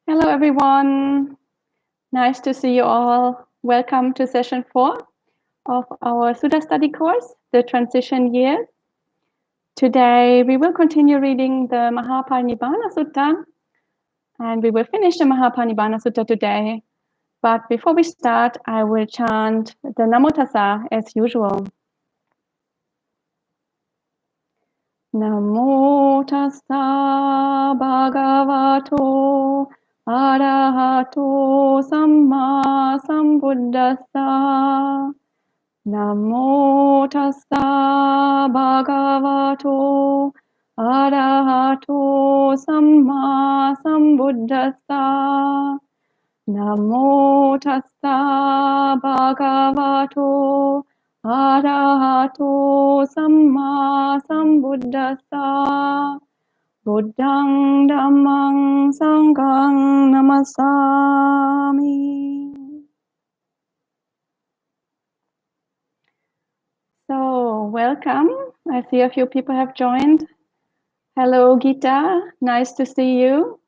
Hello, everyone. Nice to see you all. Welcome to session 4 of our Sutta study course, the transition year. Today, we will continue reading the Mahāparinibbāna Sutta, and we will finish the Mahāparinibbāna Sutta today. But before we start, I will chant the Namo Tassa as usual. Namo Tassa Bhagavato Arahato Samma Sambuddhassa. Namo Tassa Bhagavato Arahato Samma Sambuddhassa. Namo Tassa Bhagavato Arahato Samma Sambuddhassa. Buddhang Dhammang Sanghang Namasami. So, welcome. I see a few people have joined. Hello, Gita. Nice to see you.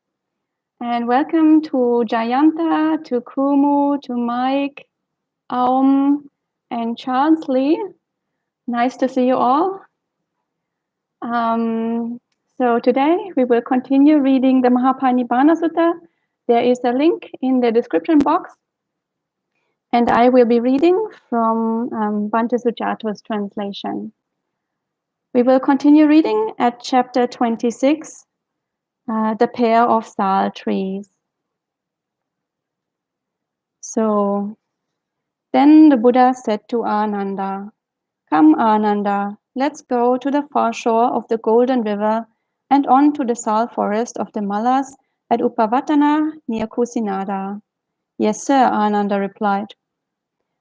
And welcome to Jayanta, to Kumu, to Mike, Aum, and Charles Lee. Nice to see you all. So today we will continue reading the Mahāparinibbāna Sutta. There is a link in the description box. And I will be reading from Bhante Sujato's translation. We will continue reading at chapter 26, the pair of sal trees. So, then the Buddha said to Ananda, "Come, Ananda, let's go to the far shore of the Golden River and on to the sal forest of the Mallas at Upavatana near Kusinada." "Yes, sir," Ananda replied.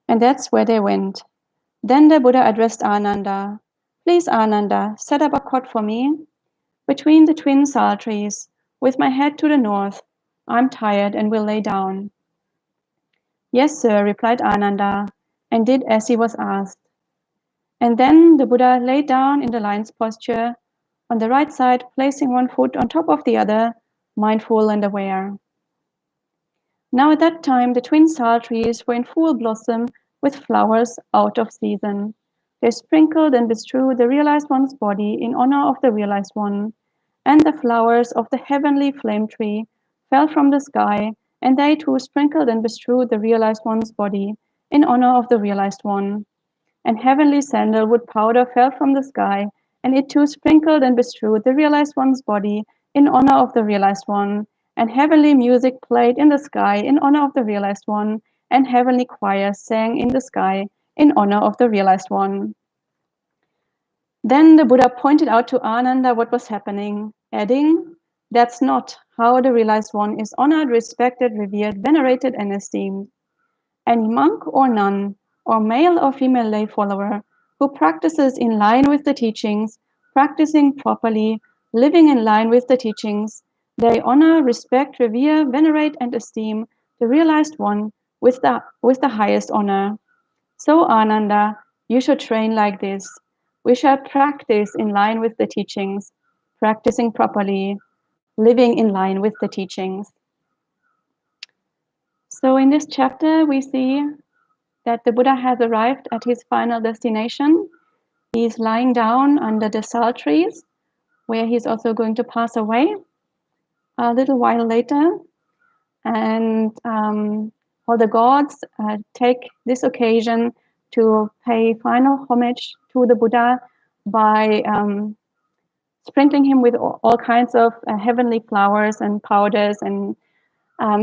And that's where they went. Then the Buddha addressed Ananda. "Please, Ananda, set up a cot for me between the twin sal trees, with my head to the north. I'm tired and will lay down." "Yes, sir," replied Ananda, and did as he was asked. And then the Buddha lay down in the lion's posture, on the right side, placing one foot on top of the other, mindful and aware. Now at that time, the twin sal trees were in full blossom, with flowers out of season. They sprinkled and bestrewed the realized one's body in honor of the realized one, and the flowers of the heavenly flame tree fell from the sky, and they too sprinkled and bestrewed the realized one's body in honor of the realized one. And heavenly sandalwood powder fell from the sky, and it too sprinkled and bestrewed the realized one's body in honor of the realized one. And heavenly music played in the sky in honor of the realized one, and heavenly choirs sang in the sky in honor of the realized one. Then the Buddha pointed out to Ananda what was happening, adding, "That's not how the realized one is honored, respected, revered, venerated, and esteemed. Any monk or nun, or male or female lay follower, who practices in line with the teachings, practicing properly, living in line with the teachings, they honor, respect, revere, venerate, and esteem the realized one with the highest honor. So, Ananda, you should train like this. We shall practice in line with the teachings, practicing properly, living in line with the teachings." So in this chapter, we see that the Buddha has arrived at his final destination. He's lying down under the sal trees, where he's also going to pass away a little while later. And all the gods take this occasion to pay final homage to the Buddha by sprinkling him with all kinds of heavenly flowers and powders, and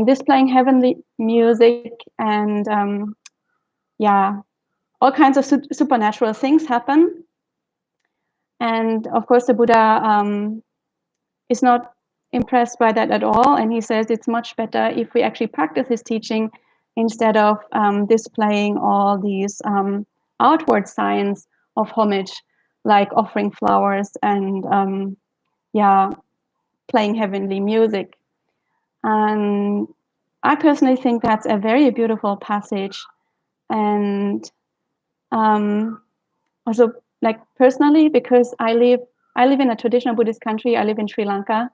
displaying heavenly music, and all kinds of supernatural things happen. And of course, the Buddha is not impressed by that at all, and he says it's much better if we actually practice his teaching instead of displaying all these outward signs of homage, like offering flowers and playing heavenly music. And I personally think that's a very beautiful passage. And also, like, personally, because I live in a traditional Buddhist country. I live in Sri Lanka,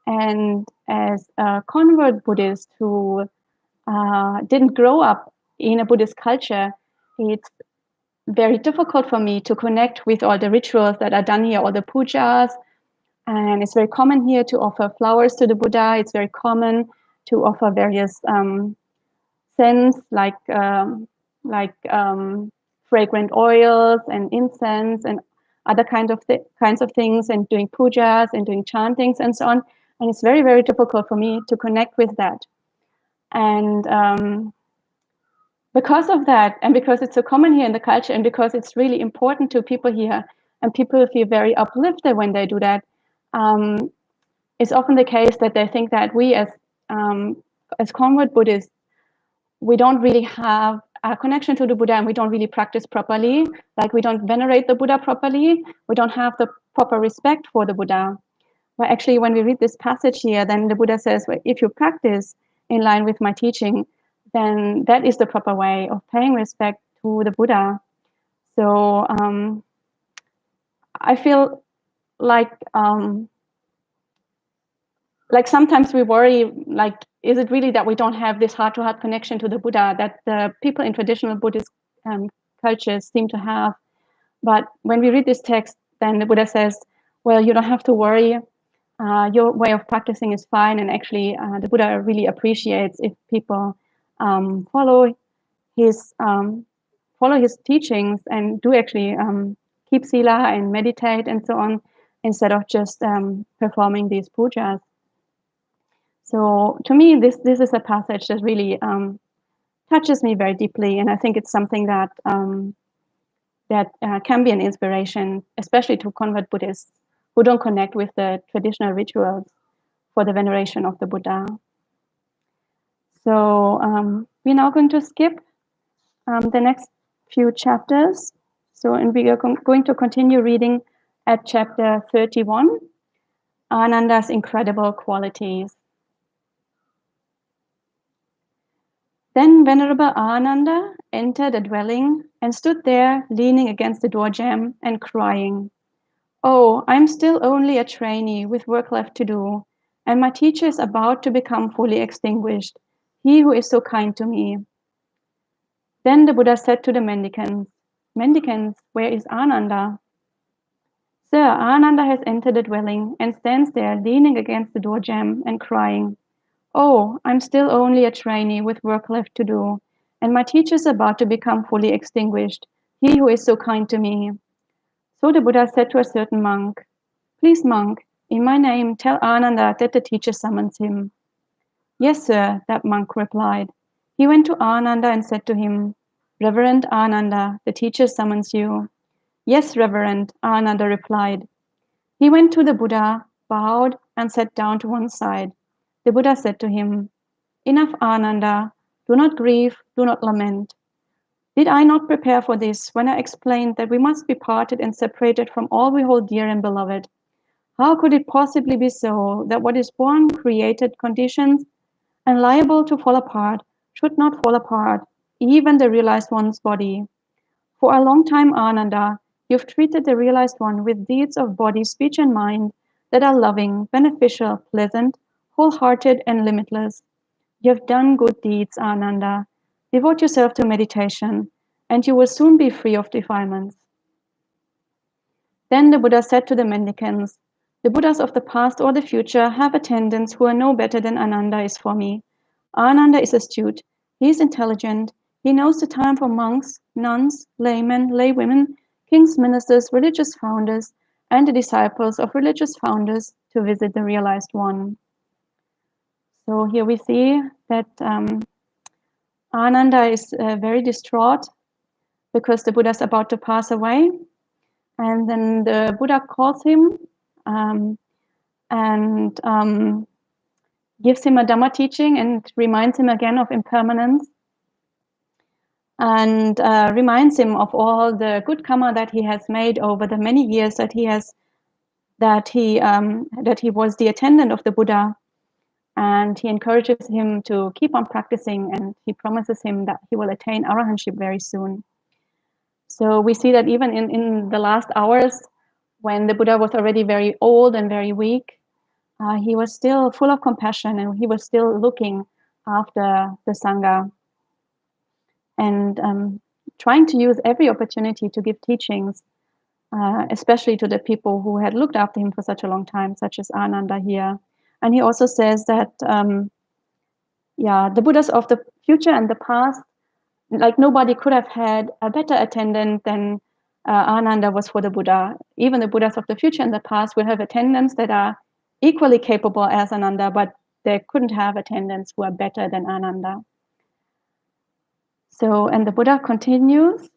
And as a convert Buddhist who didn't grow up in a Buddhist culture, it's very difficult for me to connect with all the rituals that are done here, all the pujas. And it's very common here to offer flowers to the Buddha. It's very common to offer various scents like fragrant oils and incense and other kinds of things, and doing pujas and doing chantings and so on. And it's very, very difficult for me to connect with that. And because of that, and because it's so common here in the culture, and because it's really important to people here, and people feel very uplifted when they do that, it's often the case that they think that we as convert Buddhists, we don't really have a connection to the Buddha, and we don't really practice properly. Like, we don't venerate the Buddha properly. We don't have the proper respect for the Buddha. But actually, when we read this passage here, then the Buddha says, well, if you practice in line with my teaching, then that is the proper way of paying respect to the Buddha. So I feel like sometimes we worry, like, is it really that we don't have this heart-to-heart connection to the Buddha that the people in traditional Buddhist cultures seem to have? But when we read this text, then the Buddha says, well, you don't have to worry. Your way of practicing is fine, and actually the Buddha really appreciates if people follow his teachings and do actually keep sila and meditate and so on, instead of just performing these pujas. So to me, this is a passage that really touches me very deeply, and I think it's something that can be an inspiration, especially to convert Buddhists who don't connect with the traditional rituals for the veneration of the Buddha. So we're now going to skip the next few chapters. So, and we are going to continue reading at chapter 31, Ananda's incredible qualities. Then Venerable Ananda entered a dwelling and stood there leaning against the door jamb and crying, "Oh, I'm still only a trainee with work left to do, and my teacher is about to become fully extinguished, he who is so kind to me." Then the Buddha said to the mendicants, "Mendicants, where is Ananda?" "Sir, Ananda has entered the dwelling and stands there leaning against the door jamb and crying, 'Oh, I'm still only a trainee with work left to do, and my teacher is about to become fully extinguished, he who is so kind to me.' So the Buddha said to a certain monk, 'Please, monk, in my name tell Ananda that the teacher summons him.' 'Yes, sir,' that monk replied. He went to Ananda and said to him, 'Reverend Ananda, the teacher summons you.' 'Yes, Reverend,' Ananda replied. He went to the Buddha, bowed, and sat down to one side. The Buddha said to him, 'Enough, Ananda. Do not grieve, do not lament. Did I not prepare for this when I explained that we must be parted and separated from all we hold dear and beloved? How could it possibly be so that what is born, created, conditioned, and liable to fall apart should not fall apart, even the realized one's body? For a long time, Ananda, you've treated the realized one with deeds of body, speech, and mind that are loving, beneficial, pleasant, wholehearted, and limitless. You have done good deeds, Ananda. Devote yourself to meditation, and you will soon be free of defilements." Then the Buddha said to the mendicants, "The Buddhas of the past or the future have attendants who are no better than Ananda is for me. Ananda is astute, he is intelligent, he knows the time for monks, nuns, laymen, laywomen, kings, ministers, religious founders, and the disciples of religious founders to visit the realized one." So here we see that Ananda is very distraught because the Buddha is about to pass away. And then the Buddha calls him and gives him a Dhamma teaching and reminds him again of impermanence, and reminds him of all the good karma that he has made over the many years that he was the attendant of the Buddha. And he encourages him to keep on practicing, and he promises him that he will attain arahantship very soon. So we see that even in the last hours, when the Buddha was already very old and very weak, he was still full of compassion, and he was still looking after the sangha, and trying to use every opportunity to give teachings, especially to the people who had looked after him for such a long time, such as Ananda here. And he also says that, the Buddhas of the future and the past, like nobody could have had a better attendant than Ananda was for the Buddha. Even the Buddhas of the future and the past will have attendants that are equally capable as Ananda, but they couldn't have attendants who are better than Ananda. So, and the Buddha continues,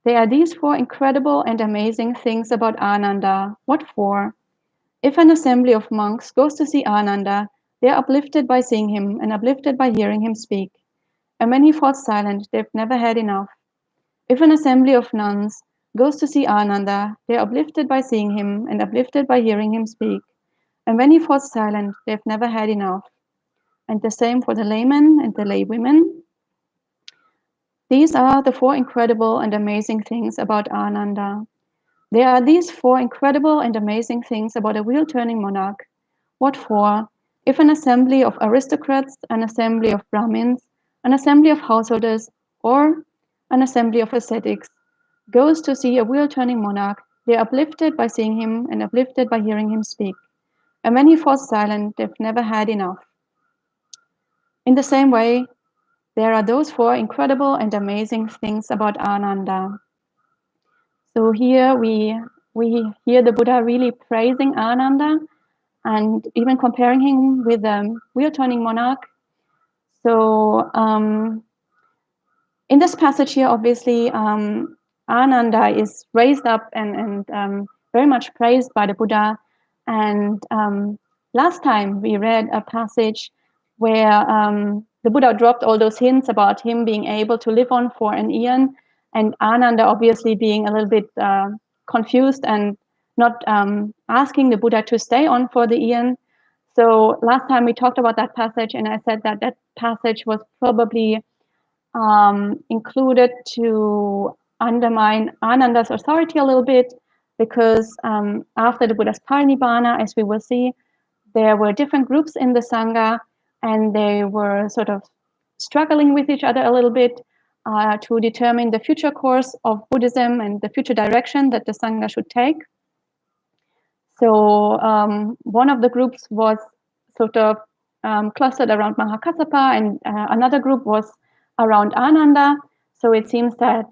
there are these 4 incredible and amazing things about Ananda. What for? If an assembly of monks goes to see Ananda, they are uplifted by seeing him and uplifted by hearing him speak. And when he falls silent, they've never had enough. If an assembly of nuns goes to see Ananda, they are uplifted by seeing him and uplifted by hearing him speak. And when he falls silent, they've never had enough. And the same for the laymen and the laywomen. These are the 4 incredible and amazing things about Ananda. There are these 4 incredible and amazing things about a wheel-turning monarch. What for? If an assembly of aristocrats, an assembly of Brahmins, an assembly of householders, or an assembly of ascetics goes to see a wheel-turning monarch, they are uplifted by seeing him and uplifted by hearing him speak. And when he falls silent, they've never had enough. In the same way, there are those 4 incredible and amazing things about Ananda. So here we hear the Buddha really praising Ananda and even comparing him with a wheel-turning monarch. So in this passage here, obviously, Ananda is raised up and very much praised by the Buddha. And last time we read a passage where the Buddha dropped all those hints about him being able to live on for an eon, and Ananda obviously being a little bit confused and not asking the Buddha to stay on for the eon. So last time we talked about that passage, and I said that that passage was probably included to undermine Ananda's authority a little bit, because after the Buddha's parinibbāna, as we will see, there were different groups in the sangha, and they were sort of struggling with each other a little bit to determine the future course of Buddhism and the future direction that the sangha should take. So one of the groups was sort of clustered around Mahākassapa, and another group was around Ananda. So it seems that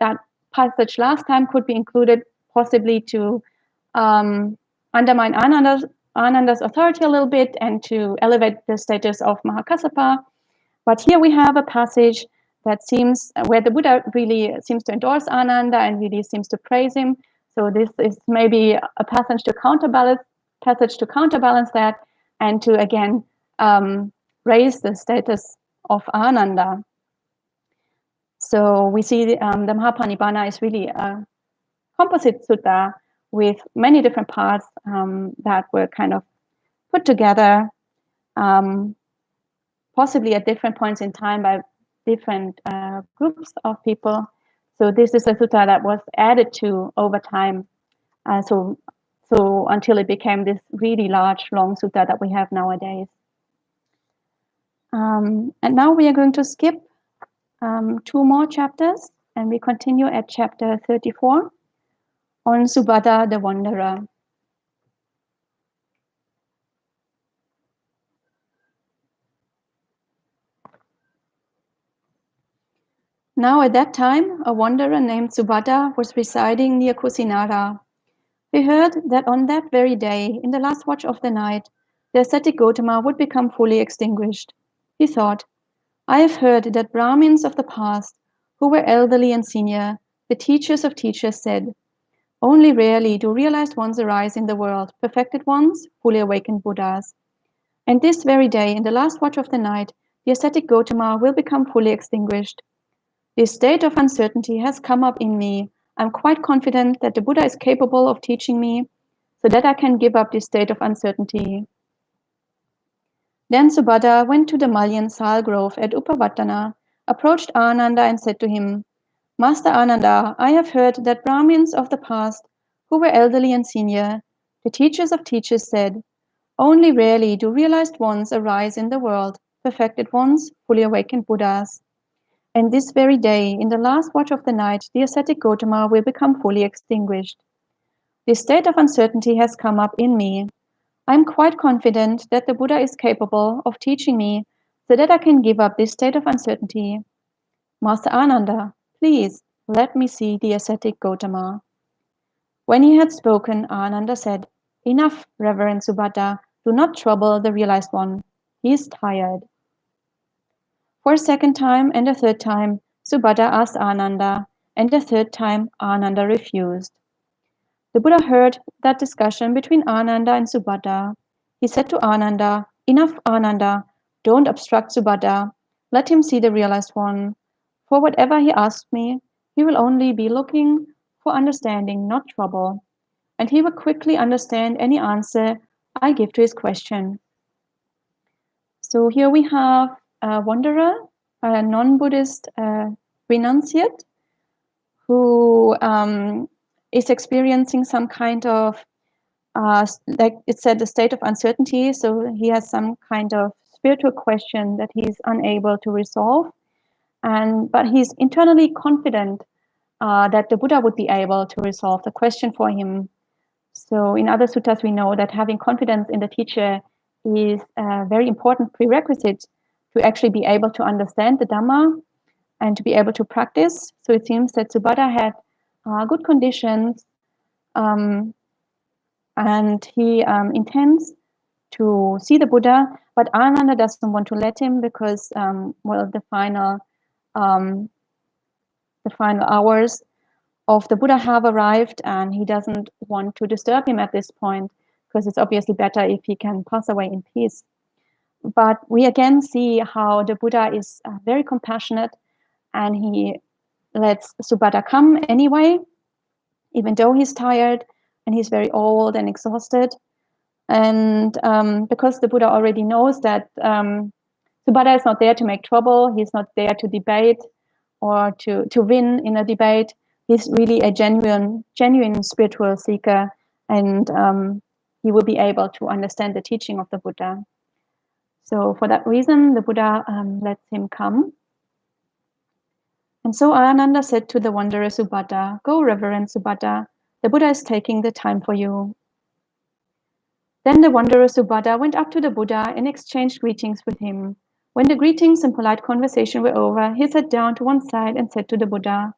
that passage last time could be included possibly to undermine Ananda's authority a little bit and to elevate the status of Mahākassapa. But here we have a passage that seems where the Buddha really seems to endorse Ananda and really seems to praise him. So this is maybe a passage to counterbalance that, and to again raise the status of Ananda. So we see the Mahāparinibbāna is really a composite sutta with many different parts that were kind of put together, possibly at different points in time by different groups of people. So this is a sutta that was added to over time. So until it became this really large, long sutta that we have nowadays. And now we are going to skip 2 more chapters, and we continue at chapter 34 on Subata the Wanderer. Now at that time, a wanderer named Subata was residing near Kusinara. He heard that on that very day, in the last watch of the night, the ascetic Gotama would become fully extinguished. He thought, I have heard that Brahmins of the past, who were elderly and senior, the teachers of teachers, said, only rarely do realized ones arise in the world, perfected ones, fully awakened Buddhas. And this very day, in the last watch of the night, the ascetic Gotama will become fully extinguished. This state of uncertainty has come up in me. I'm quite confident that the Buddha is capable of teaching me so that I can give up this state of uncertainty. Then Subata went to the mullein sal grove at Upavattana, approached Ananda and said to him, Master Ananda, I have heard that Brahmins of the past, who were elderly and senior, the teachers of teachers, said, Only rarely do realized ones arise in the world, perfected ones, fully awakened Buddhas. And this very day, in the last watch of the night, the ascetic Gotama will become fully extinguished. This state of uncertainty has come up in me. I am quite confident that the Buddha is capable of teaching me so that I can give up this state of uncertainty. Master Ananda, please let me see the ascetic Gotama. When he had spoken, Ananda said, Enough, Reverend Subata, do not trouble the realized one. He is tired. For a second time and a third time, Subata asked Ananda, and the third time Ananda refused. The Buddha heard that discussion between Ananda and Subata. He said to Ananda, Enough, Ananda, don't obstruct Subata. Let him see the realized one. For whatever he asks me, he will only be looking for understanding, not trouble. And he will quickly understand any answer I give to his question. So here we have a wanderer, a non-Buddhist renunciate, who is experiencing some kind of, like it said, a state of uncertainty. So he has some kind of spiritual question that he's unable to resolve. But he's internally confident that the Buddha would be able to resolve the question for him. So in other suttas, we know that having confidence in the teacher is a very important prerequisite to actually be able to understand the Dhamma and to be able to practice. So it seems that Subata had good conditions, and he intends to see the Buddha, but Ananda doesn't want to let him because, the final hours of the Buddha have arrived, and he doesn't want to disturb him at this point because it's obviously better if he can pass away in peace. But we again see how the Buddha is very compassionate, and he lets Subata come anyway, even though he's tired and he's very old and exhausted. And because the Buddha already knows that Subata is not there to make trouble, he's not there to debate or to win in a debate. He's really a genuine spiritual seeker, and he will be able to understand the teaching of the Buddha. So for that reason, the Buddha lets him come. And so Ananda said to the wanderer Subata, Go, Reverend Subata, the Buddha is taking the time for you. Then the wanderer Subata went up to the Buddha and exchanged greetings with him. When the greetings and polite conversation were over, he sat down to one side and said to the Buddha,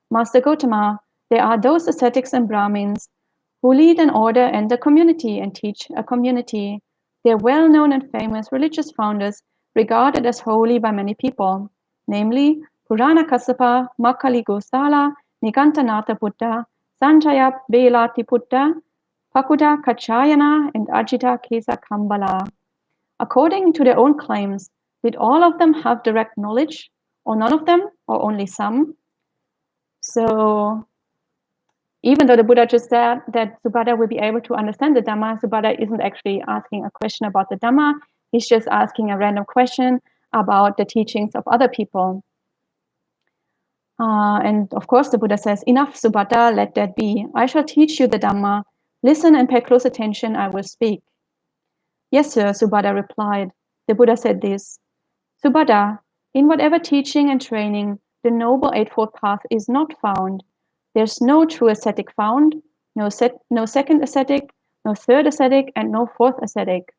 Master Gotama, there are those ascetics and Brahmins who lead an order and a community and teach a community. They are well-known and famous religious founders regarded as holy by many people, namely Purana Kassapa, Makkhali Gosala, Nigantanatha Buddha, Sanjaya Belati Buddha, Pakuda Kachayana, and Ajita Kesa Kambala. According to their own claims, did all of them have direct knowledge, or none of them, or only some? So even though the Buddha just said that Subata will be able to understand the Dhamma, Subata isn't actually asking a question about the Dhamma. He's just asking a random question about the teachings of other people. And of course, the Buddha says, Enough, Subata, let that be. I shall teach you the Dhamma. Listen and pay close attention, I will speak. Yes, sir, Subata replied. The Buddha said this, Subata, in whatever teaching and training, the Noble Eightfold Path is not found. There's no true ascetic found, no second ascetic, no third ascetic, and no fourth ascetic.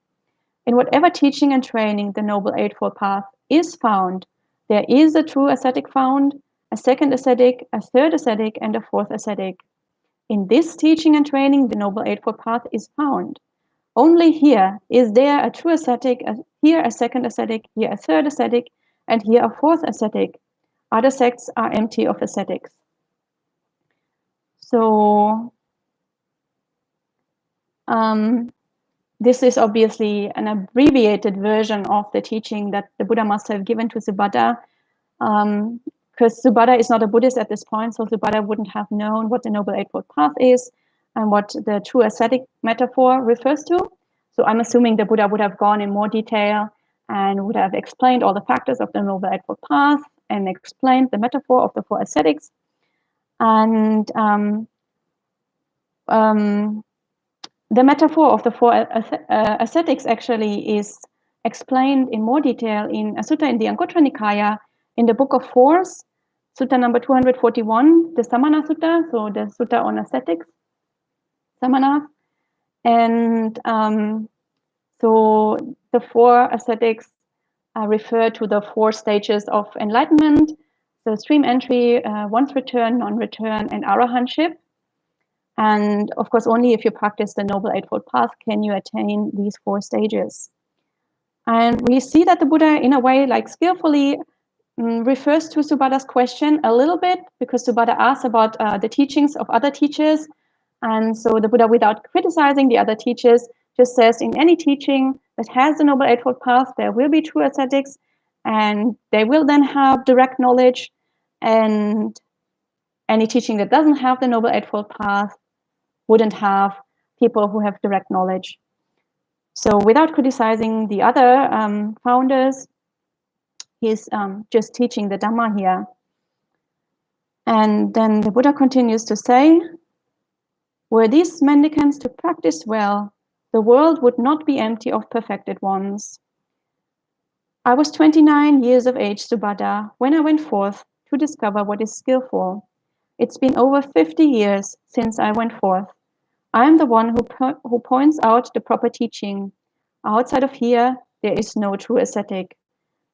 In whatever teaching and training the Noble Eightfold Path is found, there is a true ascetic found, a second ascetic, a third ascetic, and a fourth ascetic. In this teaching and training, the Noble Eightfold Path is found. Only here is there a true ascetic, here a second ascetic, here a third ascetic, and here a fourth ascetic. Other sects are empty of ascetics. So this is obviously an abbreviated version of the teaching that the Buddha must have given to Subata, because Subata is not a Buddhist at this point, so Subata wouldn't have known what the Noble Eightfold Path is and what the true ascetic metaphor refers to. So I'm assuming the Buddha would have gone in more detail and would have explained all the factors of the Noble Eightfold Path and explained the metaphor of the four ascetics. And The metaphor of the four ascetics actually is explained in more detail in a sutta in the Anguttara Nikaya, in the Book of Force, Sutta number 241, the Samana Sutta, so the Sutta on ascetics, Samana. And so the four ascetics refer to the four stages of enlightenment: the stream entry, once return, non-return, and arahantship. And of course, only if you practice the Noble Eightfold Path can you attain these four stages. And we see that the Buddha, in a way, like skillfully refers to Subhada's question a little bit, because Subhada asks about the teachings of other teachers. And so the Buddha, without criticizing the other teachers, just says in any teaching that has the Noble Eightfold Path, there will be true ascetics, and they will then have direct knowledge. And any teaching that doesn't have the Noble Eightfold Path wouldn't have people who have direct knowledge. So without criticizing the other founders, he's just teaching the Dhamma here. And then the Buddha continues to say, were these mendicants to practice well, the world would not be empty of perfected ones. I was 29 years of age, Subhada, when I went forth to discover what is skillful. It's been over 50 years since I went forth. I am the one who points out the proper teaching. Outside of here, there is no true ascetic.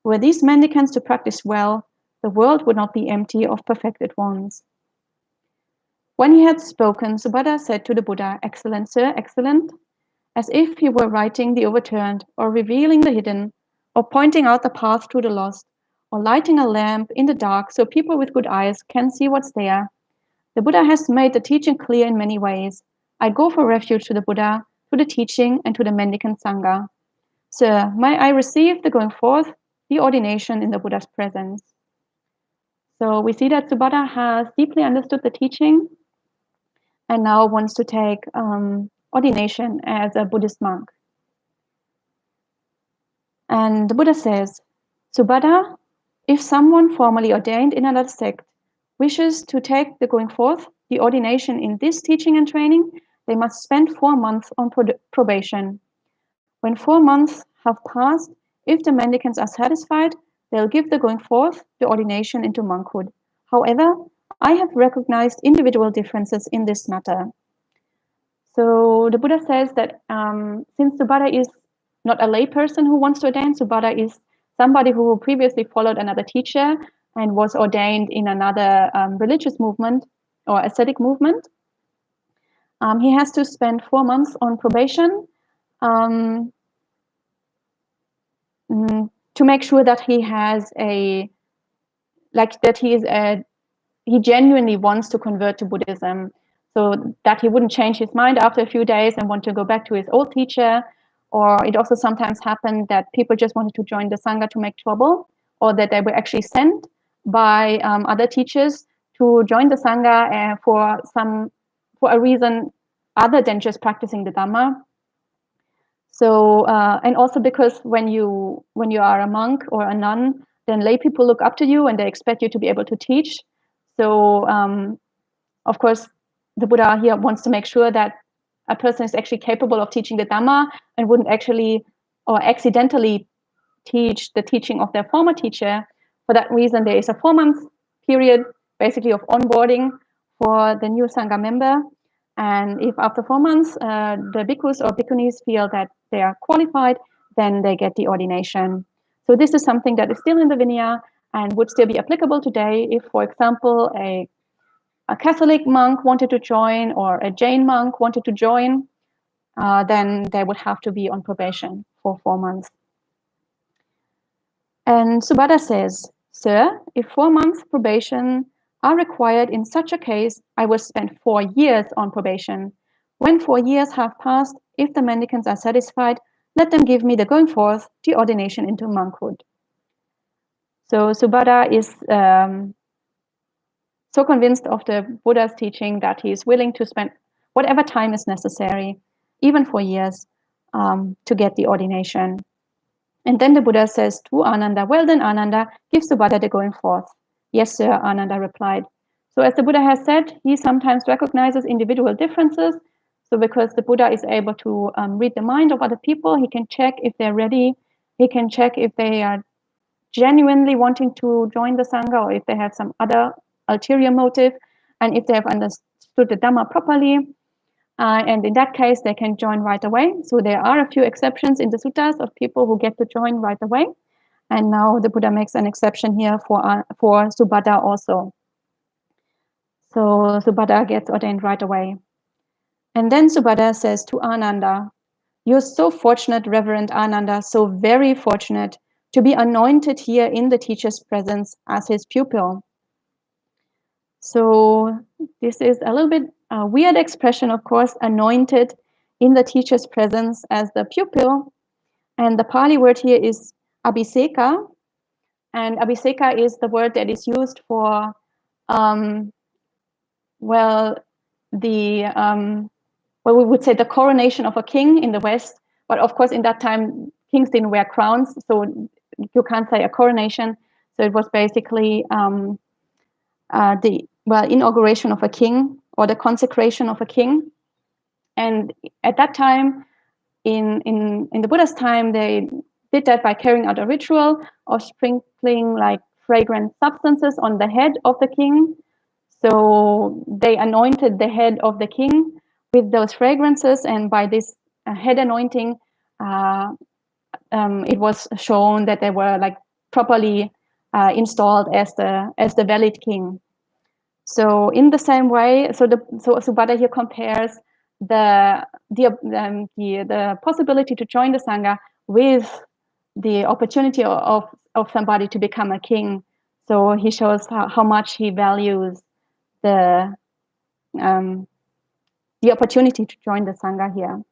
Were these mendicants to practice well, the world would not be empty of perfected ones. When he had spoken, Subhada said to the Buddha, "Excellent, sir, excellent," as if he were writing the overturned, or revealing the hidden, or pointing out the path to the lost, or lighting a lamp in the dark so people with good eyes can see what's there. The Buddha has made the teaching clear in many ways. I go for refuge to the Buddha, to the teaching, and to the mendicant sangha. Sir, may I receive the going forth, the ordination in the Buddha's presence. So we see that Subhada has deeply understood the teaching and now wants to take ordination as a Buddhist monk. And the Buddha says, Subhada, if someone formally ordained in another sect wishes to take the going forth, the ordination in this teaching and training, they must spend 4 months on probation. When 4 months have passed, if the mendicants are satisfied, they'll give the going forth, the ordination into monkhood. However, I have recognized individual differences in this matter. So the Buddha says that since Subhada is not a layperson who wants to ordain, Subhada is somebody who previously followed another teacher and was ordained in another religious movement or ascetic movement. He has to spend 4 months on probation to make sure that he has he genuinely wants to convert to Buddhism, so that he wouldn't change his mind after a few days and want to go back to his old teacher. Or it also sometimes happened that people just wanted to join the sangha to make trouble, or that they were actually sent by other teachers to join the sangha for a reason other than just practicing the Dhamma. So and also because when you are a monk or a nun, then lay people look up to you and they expect you to be able to teach. So of course, the Buddha here wants to make sure that a person is actually capable of teaching the Dhamma and wouldn't actually or accidentally teach the teaching of their former teacher. For that reason, there is a 4-month period basically of onboarding for the new Sangha member. And if after 4 months, the bhikkhus or bhikkhunis feel that they are qualified, then they get the ordination. So this is something that is still in the Vinaya and would still be applicable today if, for example, a Catholic monk wanted to join or a Jain monk wanted to join, then they would have to be on probation for 4 months. And Subhada says, Sir, if 4 months probation are required in such a case, I will spend 4 years on probation. When 4 years have passed, if the mendicants are satisfied, let them give me the going forth, the ordination into monkhood. So Subhada is so convinced of the Buddha's teaching that he is willing to spend whatever time is necessary, even 4 years, to get the ordination. And then the Buddha says to Ananda, well then Ananda, give Subhada the going forth. Yes, sir, Ananda replied. So as the Buddha has said, he sometimes recognizes individual differences. So because the Buddha is able to read the mind of other people, he can check if they're ready. He can check if they are genuinely wanting to join the sangha, or if they have some other ulterior motive, and if they have understood the dhamma properly. And in that case, they can join right away. So there are a few exceptions in the suttas of people who get to join right away. And now the Buddha makes an exception here for Subhadra also. So Subhadra gets ordained right away. And then Subhadra says to Ananda, "You're so fortunate, Reverend Ananda, so very fortunate to be anointed here in the teacher's presence as his pupil." So this is a little bit a weird expression, of course, anointed in the teacher's presence as the pupil. And the Pali word here is abhiseka. And abhiseka is the word that is used for, well, we would say the coronation of a king in the West. But of course, in that time, kings didn't wear crowns, so you can't say a coronation. So it was basically the inauguration of a king, or the consecration of a king. And at that time, in the Buddha's time, they did that by carrying out a ritual of sprinkling like fragrant substances on the head of the king. So they anointed the head of the king with those fragrances, and by this head anointing, it was shown that they were like properly installed as the valid king. So in the same way, so Subhadra here compares the possibility to join the sangha with the opportunity of somebody to become a king. So he shows how much he values the opportunity to join the sangha here.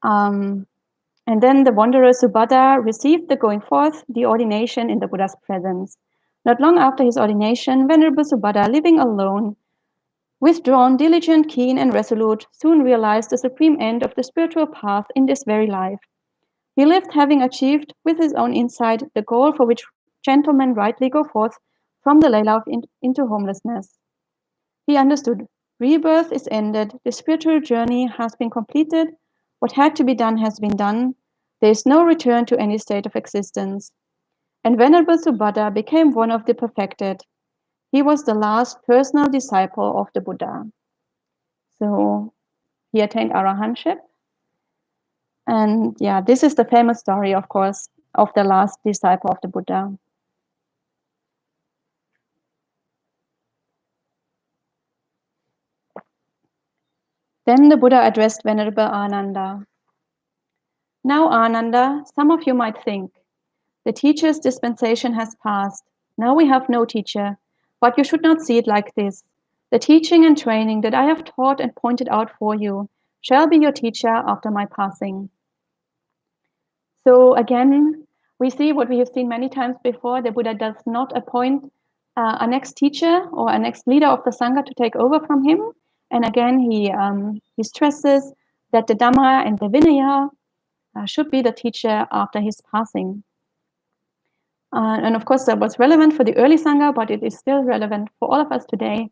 And then the wanderer Subhadra received the going forth, the ordination in the Buddha's presence. Not long after his ordination, Venerable Subhadra, living alone, withdrawn, diligent, keen, and resolute, soon realized the supreme end of the spiritual path in this very life. He lived having achieved, with his own insight, the goal for which gentlemen rightly go forth from the lay life into homelessness. He understood, rebirth is ended, the spiritual journey has been completed, what had to be done has been done, there is no return to any state of existence. And Venerable Subhadra became one of the perfected. He was the last personal disciple of the Buddha. So he attained arahantship. And yeah, this is the famous story, of course, of the last disciple of the Buddha. Then the Buddha addressed Venerable Ananda. Now, Ananda, some of you might think, the teacher's dispensation has passed. Now we have no teacher. But you should not see it like this. The teaching and training that I have taught and pointed out for you shall be your teacher after my passing. So again, we see what we have seen many times before. The Buddha does not appoint a next teacher or a next leader of the Sangha to take over from him. And again, he stresses that the Dhamma and the Vinaya should be the teacher after his passing. And of course, that was relevant for the early Sangha, but it is still relevant for all of us today,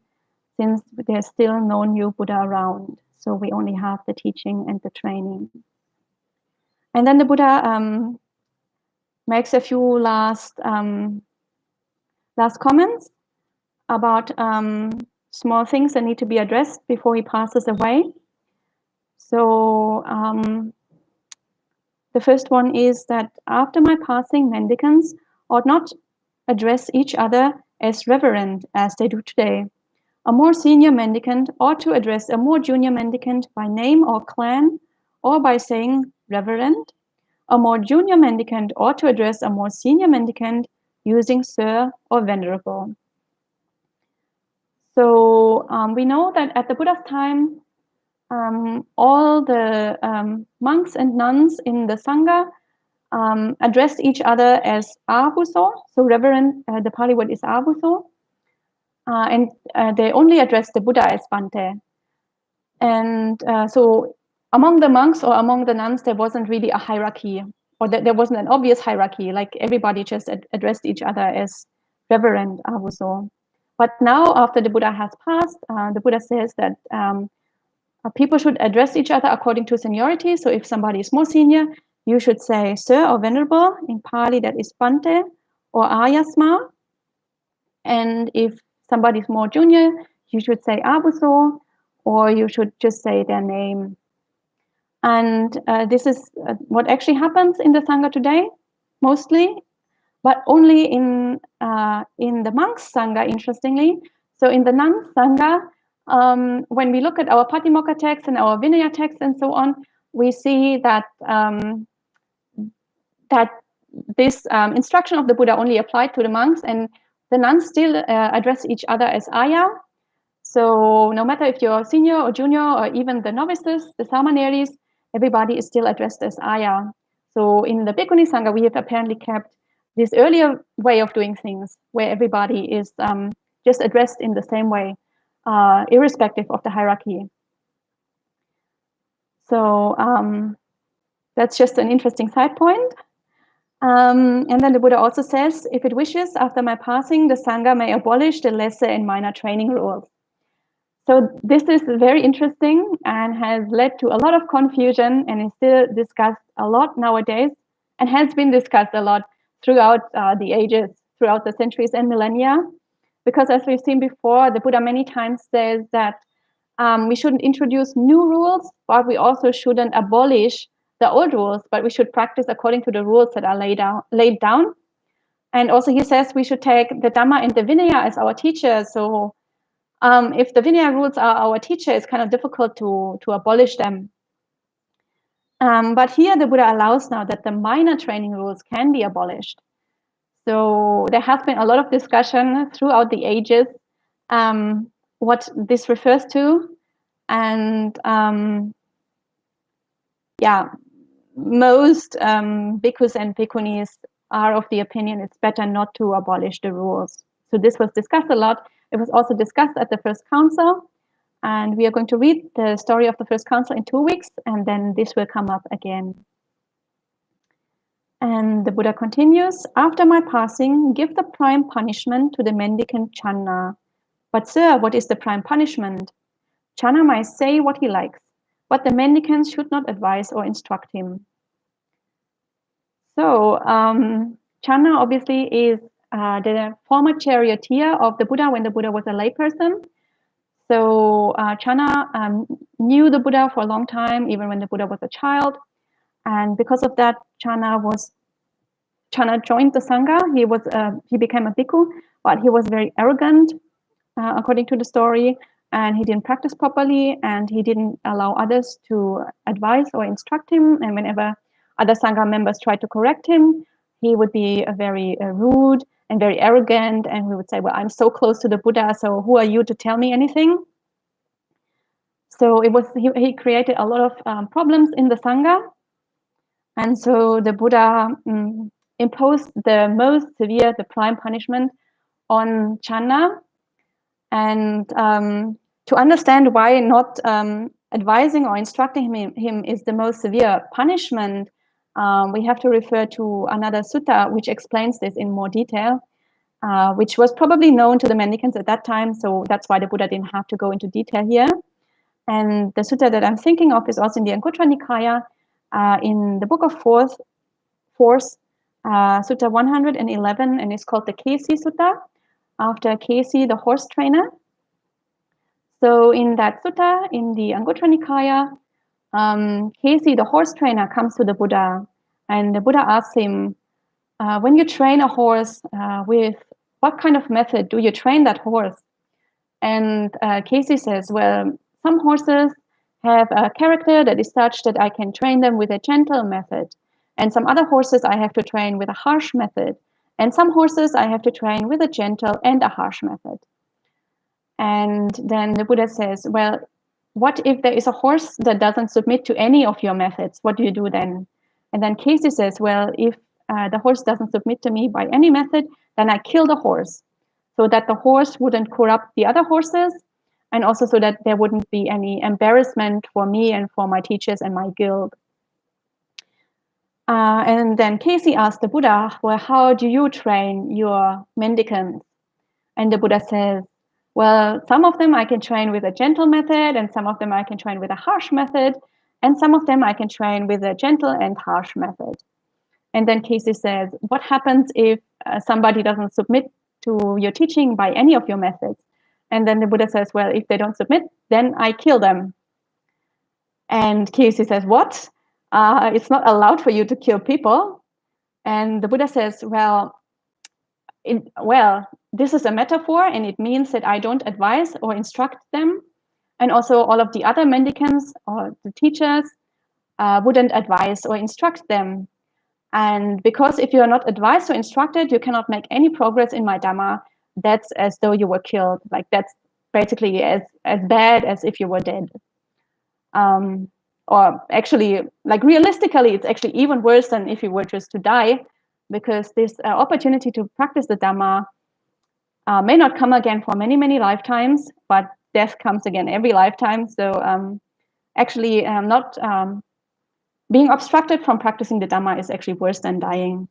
since there's still no new Buddha around. So we only have the teaching and the training. And then the Buddha makes a few last comments about small things that need to be addressed before he passes away. So the first one is that after my passing, mendicants ought not address each other as reverend as they do today. A more senior mendicant ought to address a more junior mendicant by name or clan, or by saying reverend. A more junior mendicant ought to address a more senior mendicant using sir or venerable. So we know that at the Buddha's time, all the monks and nuns in the Sangha addressed each other as avuso. So reverend, the Pali word is avuso. And they only addressed the Buddha as Bhante. And so among the monks or among the nuns, there wasn't really a hierarchy, or there wasn't an obvious hierarchy, like everybody just addressed each other as reverend avuso. But now, after the Buddha has passed, the Buddha says that People should address each other according to seniority. So if somebody is more senior, you should say sir or venerable. In Pali, that is Bante or Ayasma. And if somebody is more junior, you should say Abuso, or you should just say their name. And this is what actually happens in the Sangha today, mostly, but only in the monks' Sangha, interestingly. So in the nuns' Sangha, when we look at our Patimokkha text and our Vinaya text and so on, we see that that this instruction of the Buddha only applied to the monks, and the nuns still address each other as Ayya. So no matter if you're senior or junior or even the novices, the samaneris, everybody is still addressed as Ayya. So in the Bhikkhuni Sangha, we have apparently kept this earlier way of doing things, where everybody is just addressed in the same way, irrespective of the hierarchy. So that's just an interesting side point. And then the Buddha also says, if it wishes, after my passing, the Sangha may abolish the lesser and minor training rules. So this is very interesting and has led to a lot of confusion and is still discussed a lot nowadays and has been discussed a lot throughout the ages, throughout the centuries and millennia. Because as we've seen before, the Buddha many times says that we shouldn't introduce new rules, but we also shouldn't abolish the old rules, but we should practice according to the rules that are laid down. And also he says we should take the Dhamma and the Vinaya as our teacher. So if the Vinaya rules are our teacher, it's kind of difficult to abolish them. But here the Buddha allows now that the minor training rules can be abolished. So there has been a lot of discussion throughout the ages what this refers to. And yeah, most bhikkhus and bhikkhunis are of the opinion it's better not to abolish the rules. So this was discussed a lot. It was also discussed at the first council. And we are going to read the story of the first council in 2 weeks, and then this will come up again. And the Buddha continues, after my passing, give the prime punishment to the mendicant Channa. But sir, what is the prime punishment? Channa might say what he likes, but the mendicants should not advise or instruct him. So Channa obviously is the former charioteer of the Buddha when the Buddha was a layperson. So Channa knew the Buddha for a long time, even when the Buddha was a child. And because of that, Channa joined the Sangha. He became a bhikkhu, but he was very arrogant, according to the story, and he didn't practice properly, and he didn't allow others to advise or instruct him. And whenever other Sangha members tried to correct him, he would be very rude and very arrogant, and we would say, well, I'm so close to the Buddha, so who are you to tell me anything? So he created a lot of problems in the Sangha. And so the Buddha imposed the most severe, the prime punishment on Channa. And to understand why not advising or instructing him is the most severe punishment, we have to refer to another sutta which explains this in more detail, which was probably known to the mendicants at that time. So that's why the Buddha didn't have to go into detail here. And the sutta that I'm thinking of is also in the Anguttara Nikaya, in the book of Fourth, Sutta 111, and it's called the Kesi Sutta, after Kesi, the horse trainer. So in that sutta, in the Anguttara Nikaya, Kesi, the horse trainer, comes to the Buddha, and the Buddha asks him, when you train a horse, with what kind of method do you train that horse? And Kesi says, well, some horses have a character that is such that I can train them with a gentle method. And some other horses I have to train with a harsh method. And some horses I have to train with a gentle and a harsh method. And then the Buddha says, well, what if there is a horse that doesn't submit to any of your methods? What do you do then? And then Kesi says, well, if the horse doesn't submit to me by any method, then I kill the horse, so that the horse wouldn't corrupt the other horses, and also so that there wouldn't be any embarrassment for me and for my teachers and my guild. And then Kesi asked the Buddha, well, how do you train your mendicants? And the Buddha says, Well, some of them I can train with a gentle method, and some of them I can train with a harsh method, and some of them I can train with a gentle and harsh method. And then Casey says, what happens if somebody doesn't submit to your teaching by any of your methods? And then the Buddha says, well, if they don't submit, then I kill them. And Casey says, what? It's not allowed for you to kill people. And the Buddha says, well, this is a metaphor, and it means that I don't advise or instruct them. And also all of the other mendicants or the teachers wouldn't advise or instruct them. And because if you are not advised or instructed, you cannot make any progress in my Dhamma. That's as though you were killed. Like that's basically as bad as if you were dead. Or actually, like realistically, it's actually even worse than if you were just to die, because this opportunity to practice the Dhamma may not come again for many, many lifetimes, but death comes again every lifetime. So actually not being obstructed from practicing the Dhamma is actually worse than dying.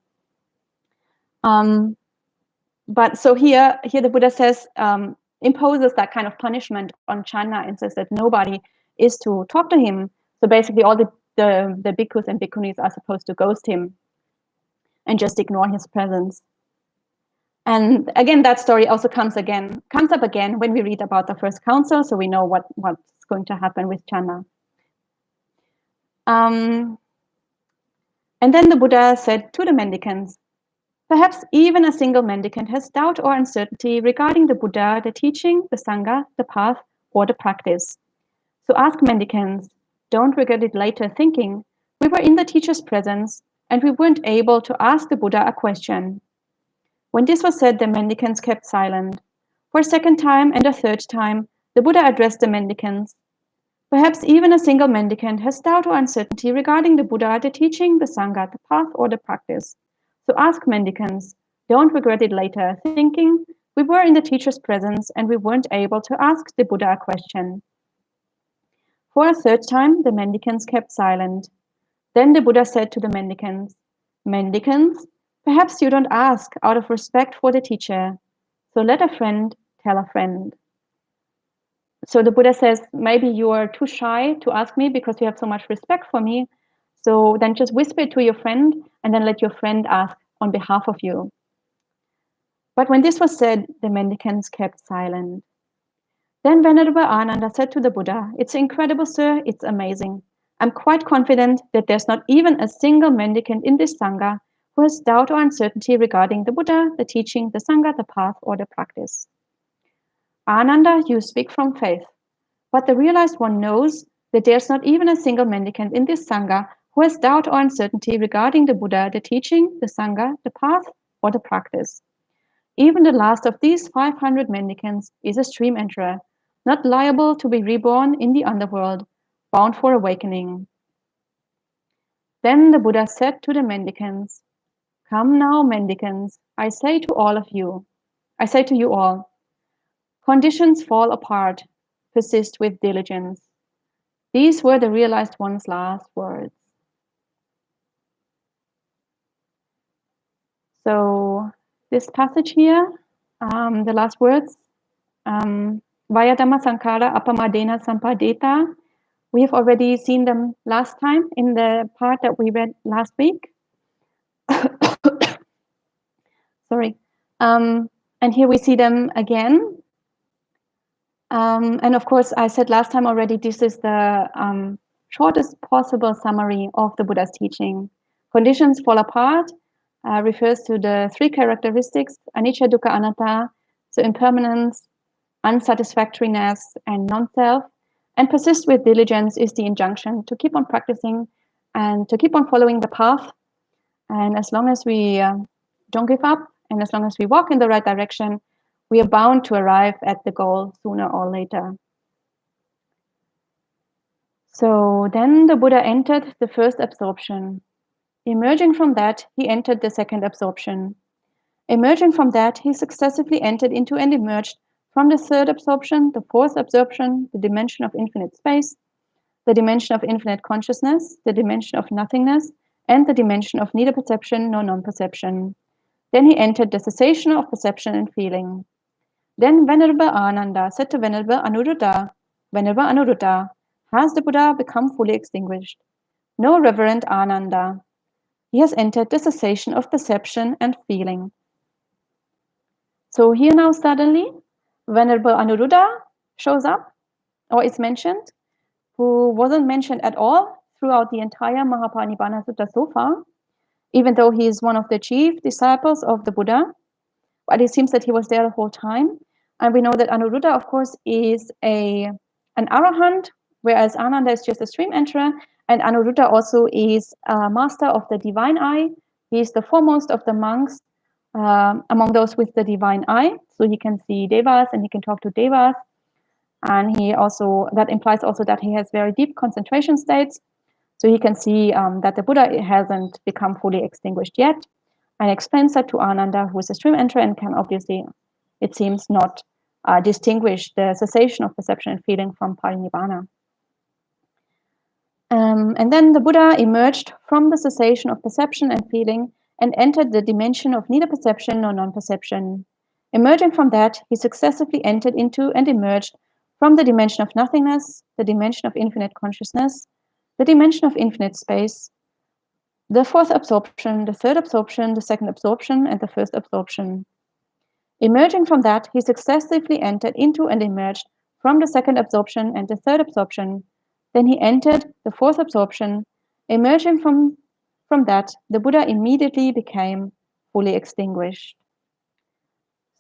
But so here the Buddha says, imposes that kind of punishment on Channa and says that nobody is to talk to him. So basically all the bhikkhus and bhikkhunis are supposed to ghost him and just ignore his presence. And again, that story also comes up again when we read about the first council, so we know what's going to happen with Channa. And then the Buddha said to the mendicants, perhaps even a single mendicant has doubt or uncertainty regarding the Buddha, the teaching, the sangha, the path, or the practice. So ask mendicants, don't regret it later thinking, we were in the teacher's presence and we weren't able to ask the Buddha a question. When this was said, the mendicants kept silent. For a second time and a third time, the Buddha addressed the mendicants. Perhaps even a single mendicant has doubt or uncertainty regarding the Buddha, the teaching, the sangha, the path, or the practice. So ask mendicants, don't regret it later, thinking, we were in the teacher's presence and we weren't able to ask the Buddha a question. For a third time, the mendicants kept silent. Then the Buddha said to the mendicants, mendicants, perhaps you don't ask out of respect for the teacher. So let a friend tell a friend. So the Buddha says, maybe you are too shy to ask me because you have so much respect for me. So then just whisper it to your friend and then let your friend ask on behalf of you. But when this was said, the mendicants kept silent. Then Venerable Ananda said to the Buddha, it's incredible, sir, it's amazing. I'm quite confident that there's not even a single mendicant in this Sangha who has doubt or uncertainty regarding the Buddha, the teaching, the Sangha, the path, or the practice. Ananda, you speak from faith, but the realized one knows that there's not even a single mendicant in this Sangha who has doubt or uncertainty regarding the Buddha, the teaching, the Sangha, the path, or the practice. Even the last of these 500 mendicants is a stream enterer, not liable to be reborn in the underworld, bound for awakening. Then the Buddha said to the mendicants, come now, mendicants, I say to you all, conditions fall apart, persist with diligence. These were the realized one's last words. So this passage here, the last words, Vaya Dhamma Sankara Apamadena Sampadeta. We have already seen them last time in the part that we read last week. Sorry. And here we see them again. And of course, I said last time already, this is the shortest possible summary of the Buddha's teaching. Conditions fall apart refers to the three characteristics, anicca, dukkha, anatta, so impermanence, unsatisfactoriness, and non-self. And persist with diligence is the injunction to keep on practicing and to keep on following the path. And as long as we don't give up, and as long as we walk in the right direction, we are bound to arrive at the goal sooner or later. So then the Buddha entered the first absorption. Emerging from that, he entered the second absorption. Emerging from that, he successively entered into and emerged from the third absorption, the fourth absorption, the dimension of infinite space, the dimension of infinite consciousness, the dimension of nothingness, and the dimension of neither perception nor non-perception. Then he entered the cessation of perception and feeling. Then Venerable Ananda said to Venerable Anuruddha, Venerable Anuruddha, has the Buddha become fully extinguished? No, Reverend Ananda. He has entered the cessation of perception and feeling. So here now suddenly, Venerable Anuruddha shows up, or is mentioned, who wasn't mentioned at all throughout the entire Mahāparinibbāna Sutta so far, even though he is one of the chief disciples of the Buddha. But it seems that he was there the whole time. And we know that Anuruddha, of course, is an arahant, whereas Ananda is just a stream enterer. And Anuruddha also is a master of the divine eye. He is the foremost of the monks among those with the divine eye. So he can see devas and he can talk to devas. And that implies also that he has very deep concentration states. So he can see that the Buddha hasn't become fully extinguished yet, and explains that to Ananda, who is a stream enterer and can obviously, it seems, not distinguish the cessation of perception and feeling from parinibbana. And then the Buddha emerged from the cessation of perception and feeling and entered the dimension of neither perception nor non-perception. Emerging from that, he successively entered into and emerged from the dimension of nothingness, the dimension of infinite consciousness, the dimension of infinite space, the fourth absorption, the third absorption, the second absorption, and the first absorption. Emerging from that, he successively entered into and emerged from the second absorption and the third absorption. Then he entered the fourth absorption. Emerging from that, the Buddha immediately became fully extinguished.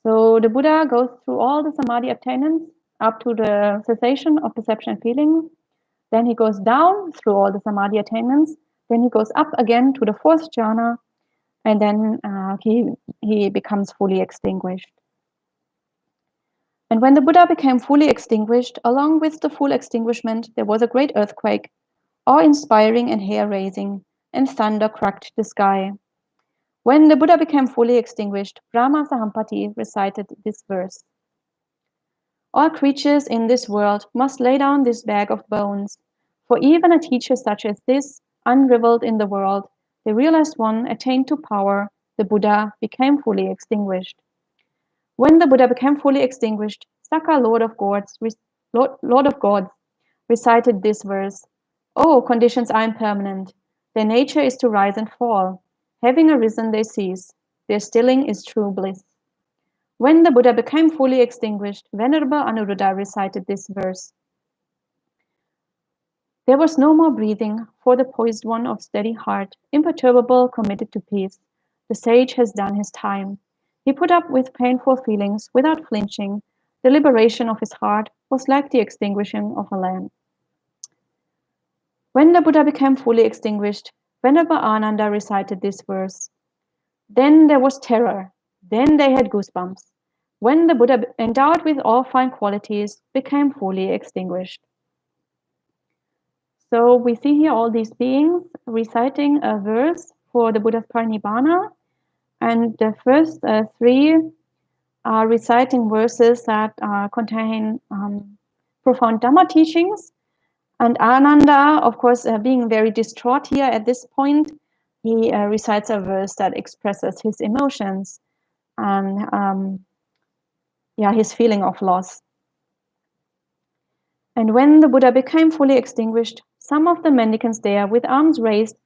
So the Buddha goes through all the samadhi attainments up to the cessation of perception and feeling. Then he goes down through all the samadhi attainments. Then he goes up again to the fourth jhana, and then he becomes fully extinguished. And when the Buddha became fully extinguished, along with the full extinguishment, there was a great earthquake, awe-inspiring and hair-raising, and thunder cracked the sky. When the Buddha became fully extinguished, Brahma Sahampati recited this verse. All creatures in this world must lay down this bag of bones, for even a teacher such as this, unrivaled in the world, the realized one attained to power, the Buddha became fully extinguished. When the Buddha became fully extinguished, Saka, Lord of Gods, recited this verse. Oh, conditions are impermanent. Their nature is to rise and fall. Having arisen, they cease. Their stilling is true bliss. When the Buddha became fully extinguished, Venerable Anuruddha recited this verse. There was no more breathing for the poised one of steady heart, imperturbable, committed to peace. The sage has done his time. He put up with painful feelings without flinching. The liberation of his heart was like the extinguishing of a lamp. When the Buddha became fully extinguished, Venerable Ananda recited this verse. Then there was terror. Then they had goosebumps. When the Buddha, endowed with all fine qualities, became fully extinguished. So we see here all these beings reciting a verse for the Buddha's parinibbana, and the first three are reciting verses that contain profound Dhamma teachings. And Ananda, of course, being very distraught here at this point, he recites a verse that expresses his emotions and his feeling of loss. And when the Buddha became fully extinguished, some of the mendicants there, with arms raised,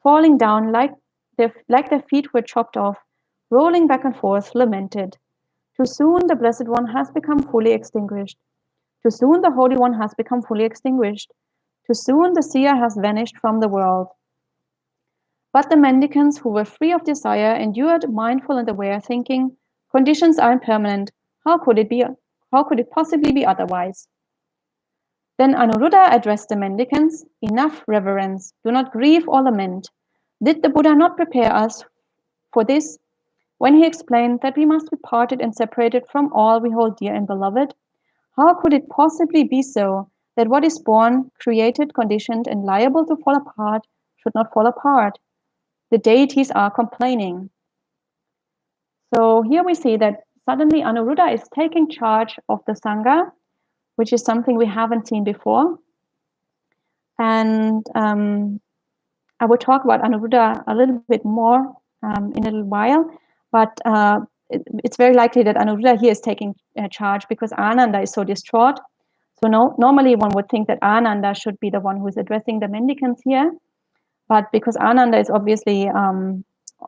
falling down like their feet were chopped off, rolling back and forth, lamented. Too soon the Blessed One has become fully extinguished. Too soon the Holy One has become fully extinguished. Too soon the seer has vanished from the world. But the mendicants who were free of desire endured mindful and aware, thinking, conditions are impermanent. How could it possibly be otherwise? Then Anuruddha addressed the mendicants, enough reverence, do not grieve or lament. Did the Buddha not prepare us for this when he explained that we must be parted and separated from all we hold dear and beloved? How could it possibly be so that what is born, created, conditioned, and liable to fall apart should not fall apart? The deities are complaining. So here we see that suddenly Anuruddha is taking charge of the sangha, which is something we haven't seen before. And I will talk about Anuruddha a little bit more in a little while. But it's very likely that Anuruddha here is taking charge because Ananda is so distraught. So normally one would think that Ananda should be the one who is addressing the mendicants here, but because Ananda is obviously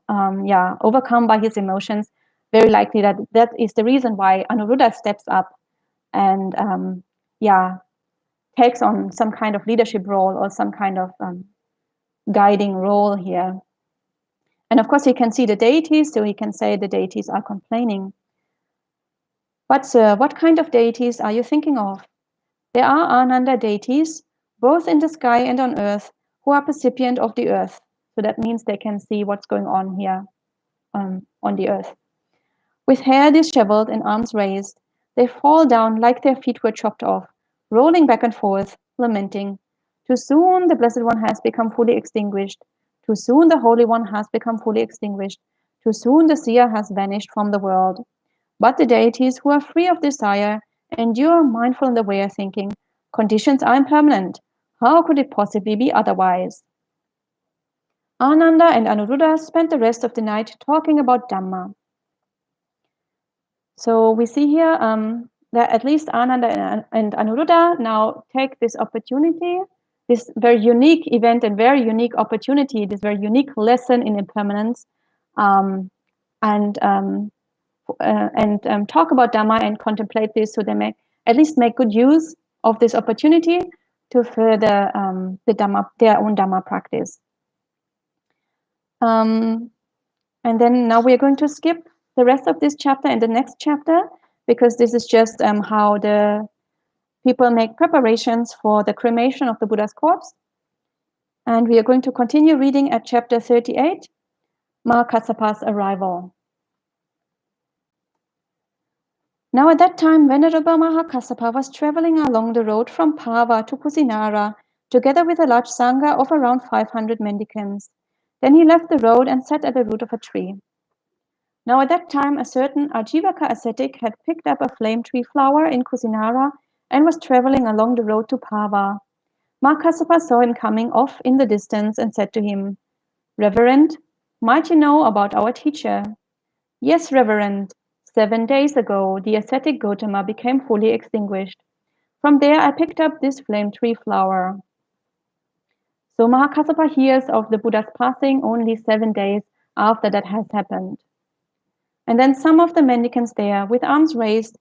overcome by his emotions, very likely that is the reason why Anuruddha steps up and takes on some kind of leadership role or some kind of guiding role here. And of course, he can see the deities, so he can say the deities are complaining. But what kind of deities are you thinking of? There are Ananda deities, both in the sky and on earth, who are percipient of the earth. So that means they can see what's going on here on the earth. With hair disheveled and arms raised, they fall down like their feet were chopped off, rolling back and forth, lamenting. Too soon the Blessed One has become fully extinguished. Too soon the Holy One has become fully extinguished. Too soon the seer has vanished from the world. But the deities who are free of desire endure mindful and aware thinking. Conditions are impermanent. How could it possibly be otherwise? Ananda and Anuruddha spent the rest of the night talking about Dhamma. So we see here that at least Ananda and Anuruddha now take this opportunity, this very unique event and very unique opportunity, this very unique lesson in impermanence, and talk about Dhamma and contemplate this, so they may at least make good use of this opportunity to further the Dhamma, their own Dhamma practice. And then now we're going to skip the rest of this chapter and the next chapter, because this is just how the people make preparations for the cremation of the Buddha's corpse. And we are going to continue reading at chapter 38, Mahākassapa's arrival. Now at that time, Venerable Mahākassapa was traveling along the road from Pava to Kusinara, together with a large sangha of around 500 mendicants. Then he left the road and sat at the root of a tree. Now at that time, a certain Ajivaka ascetic had picked up a flame tree flower in Kusinara and was traveling along the road to Pava. Mahākassapa saw him coming off in the distance and said to him, "Reverend, might you know about our teacher?" "Yes, Reverend. 7 days ago, the ascetic Gotama became fully extinguished. From there, I picked up this flame tree flower." So Mahākassapa hears of the Buddha's passing only 7 days after that has happened. And then some of the mendicants there, with arms raised,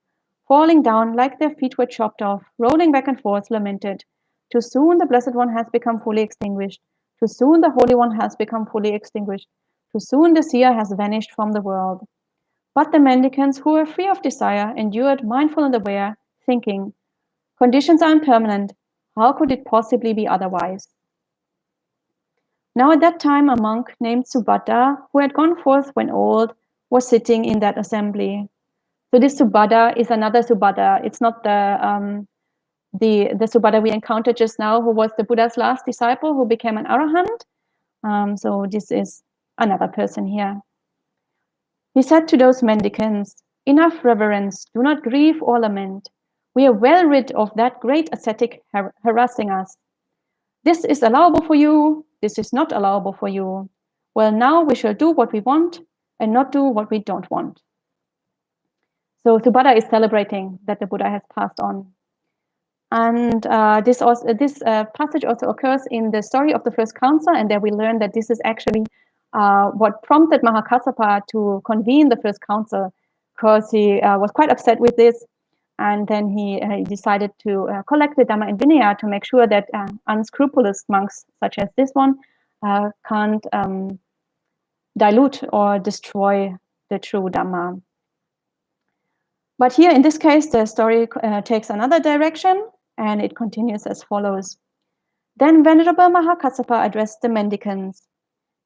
falling down like their feet were chopped off, rolling back and forth, lamented, "Too soon the Blessed One has become fully extinguished. Too soon the Holy One has become fully extinguished. Too soon the seer has vanished from the world." But the mendicants, who were free of desire, endured mindful and aware, thinking, "Conditions are impermanent. How could it possibly be otherwise?" Now at that time a monk named Subatom, who had gone forth when old, was sitting in that assembly. So this Subatom is another Subatom. It's not the Subatom we encountered just now, who was the Buddha's last disciple, who became an arahant. So this is another person here. He said to those mendicants, "Enough reverence, do not grieve or lament. We are well rid of that great ascetic harassing us. This is allowable for you, this is not allowable for you. Well, now we shall do what we want and not do what we don't want." So Subatom is celebrating that the Buddha has passed on. And this passage also occurs in the story of the first council, and there we learn that this is actually what prompted Mahākassapa to convene the first council, because he was quite upset with this, and then he decided to collect the Dhamma and Vinaya to make sure that unscrupulous monks such as this one can't dilute or destroy the true Dhamma. But here in this case, the story takes another direction, and it continues as follows. Then Venerable Mahākassapa addressed the mendicants.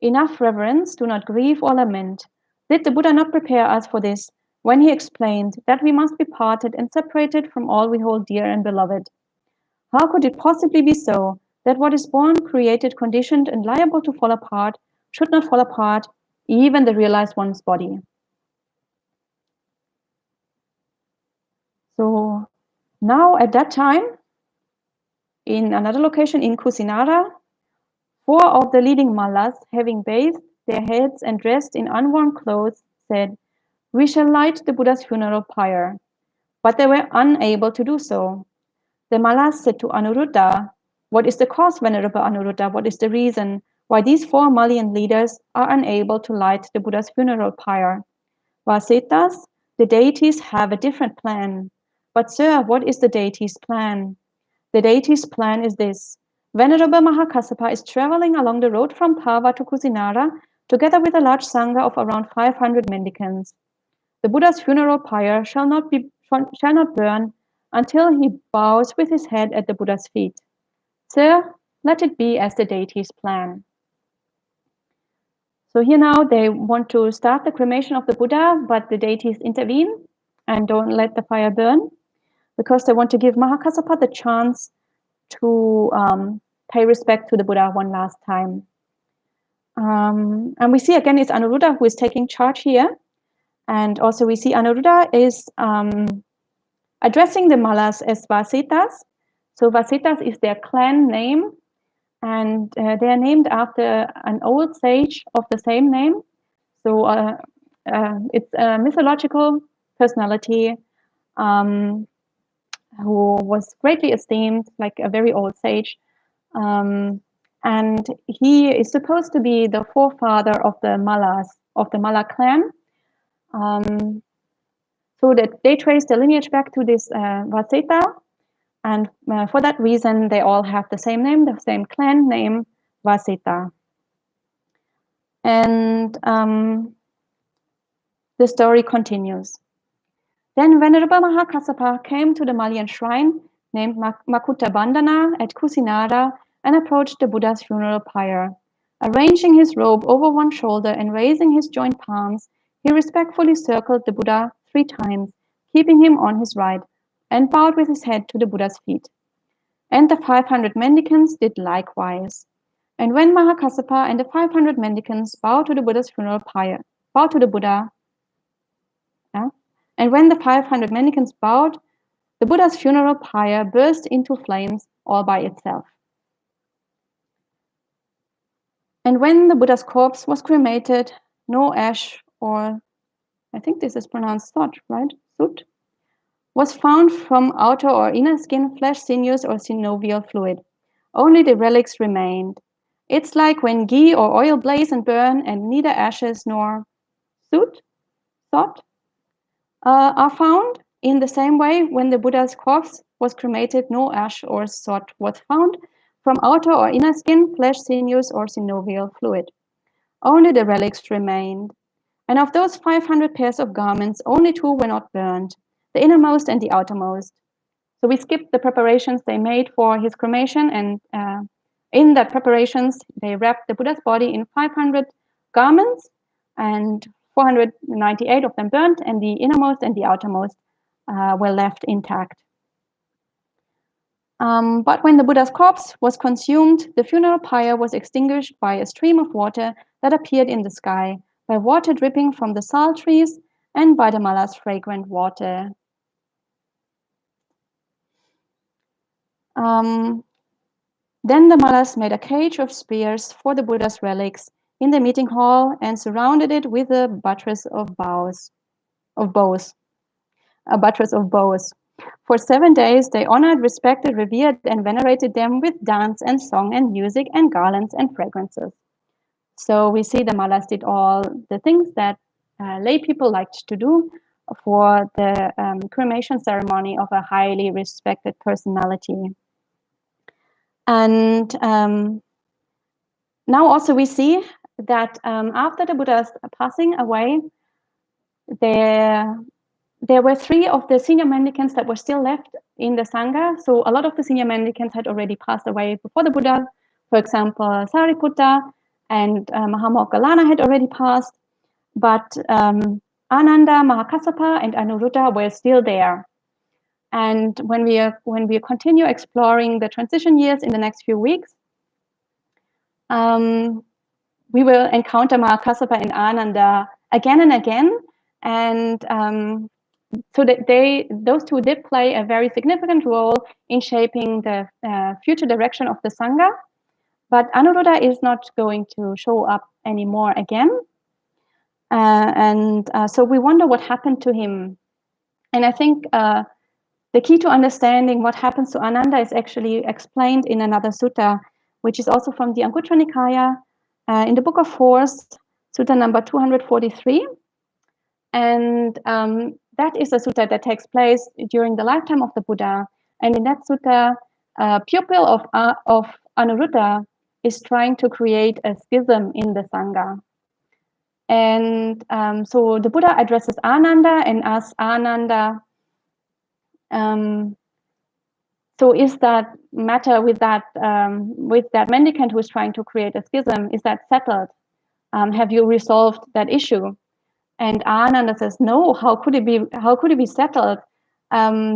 "Enough reverence, do not grieve or lament. Did the Buddha not prepare us for this when he explained that we must be parted and separated from all we hold dear and beloved? How could it possibly be so that what is born, created, conditioned, and liable to fall apart should not fall apart, even the realized one's body?" So now at that time, in another location in Kusinara, 4 of the leading mallas, having bathed their heads and dressed in unworn clothes, said, "We shall light the Buddha's funeral pyre." But they were unable to do so. The Mallas said to Anuruddha, "What is the cause, Venerable Anuruddha? What is the reason why these 4 Malayan leaders are unable to light the Buddha's funeral pyre?" "Vasettas, the deities have a different plan." "But sir, what is the deities' plan?" "The deities' plan is this. Venerable Mahākassapa is traveling along the road from Pava to Kusinara together with a large sangha of around 500 mendicants. The Buddha's funeral pyre shall not burn until he bows with his head at the Buddha's feet. Sir, let it be as the deities plan." So here now they want to start the cremation of the Buddha, but the deities intervene and don't let the fire burn because they want to give Mahākassapa the chance to pay respect to the Buddha one last time. And we see again it's Anuruddha who is taking charge here. And also we see Anuruddha is addressing the Mallas as Vasettas. So Vasettas is their clan name, and they are named after an old sage of the same name. So it's a mythological personality who was greatly esteemed, like a very old sage. And he is supposed to be the forefather of the Mallas, of the Malla clan. So that they trace the lineage back to this Vaseta, and for that reason, they all have the same name, the same clan name, Vaseta. And the story continues. Then Venerable Mahākassapa came to the Malayan shrine named Makutta Bandhana at Kusinara and approached the Buddha's funeral pyre. Arranging his robe over one shoulder and raising his joined palms, he respectfully circled the Buddha 3 times, keeping him on his right, and bowed with his head to the Buddha's feet. And the 500 mendicants did likewise. And when Mahākassapa and the 500 mendicants bowed to the Buddha's funeral pyre, bowed to the Buddha, and when the 500 mendicants bowed, the Buddha's funeral pyre burst into flames all by itself. And when the Buddha's corpse was cremated, no ash, or I think this is pronounced sot, right? Sut, was found from outer or inner skin, flesh, sinews, or synovial fluid. Only the relics remained. It's like when ghee or oil blaze and burn, and neither ashes nor sot, are found. In the same way, when the Buddha's corpse was cremated, no ash or sot was found from outer or inner skin, flesh, sinews, or synovial fluid. Only the relics remained. And of those 500 pairs of garments, only 2 were not burned, the innermost and the outermost. So we skipped the preparations they made for his cremation, and in that preparations, they wrapped the Buddha's body in 500 garments, and 498 of them burnt, and the innermost and the outermost were left intact. But when the Buddha's corpse was consumed, the funeral pyre was extinguished by a stream of water that appeared in the sky, by water dripping from the sal trees, and by the Mallas' fragrant water. Then the Mallas made a cage of spears for the Buddha's relics in the meeting hall and surrounded it with a buttress of bows. A buttress of bows. For 7 days, they honored, respected, revered, and venerated them with dance and song and music and garlands and fragrances. So we see the Mallas did all the things that lay people liked to do for the cremation ceremony of a highly respected personality. And now also we see that after the Buddha's passing away, there were 3 of the senior mendicants that were still left in the sangha. So a lot of the senior mendicants had already passed away before the Buddha. For example, Sariputta and Mahāmoggallana had already passed, but Ananda, Mahākassapa, and Anuruddha were still there. And when we continue exploring the transition years in the next few weeks, we will encounter Mahākassapa and Ananda again and again, and so that those 2 did play a very significant role in shaping the future direction of the sangha. But Anuruddha is not going to show up anymore again. So we wonder what happened to him. And I think the key to understanding what happens to Ananda is actually explained in another sutta, which is also from the Anguttara Nikaya, in the Book of Force, sutta number 243. And that is a sutta that takes place during the lifetime of the Buddha. And in that sutta, a pupil of Anuruddha is trying to create a schism in the sangha. And so the Buddha addresses Ananda and asks Ananda, so is that matter with that mendicant who is trying to create a schism, is that settled? Have you resolved that issue? And Ananda says, no, how could it be settled?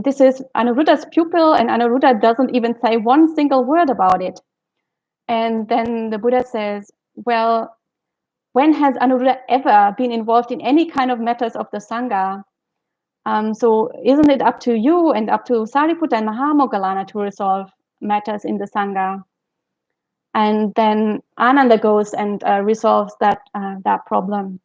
This is Anuruddha's pupil, and Anuruddha doesn't even say one single word about it. And then the Buddha says, well, when has Anuruddha ever been involved in any kind of matters of the Sangha? So isn't it up to you and up to Sariputta and Mahamoggallana to resolve matters in the Sangha? And then Ananda goes and resolves that problem.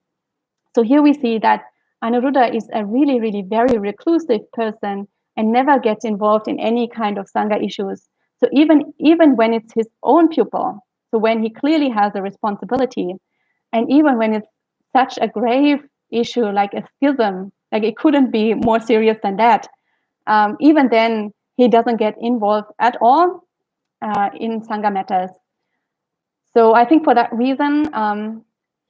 So here we see that Anuruddha is a really, really very reclusive person and never gets involved in any kind of Sangha issues. So even when it's his own pupil, so when he clearly has a responsibility, and even when it's such a grave issue like a schism, like it couldn't be more serious than that, even then he doesn't get involved at all in Sangha matters. So I think for that reason,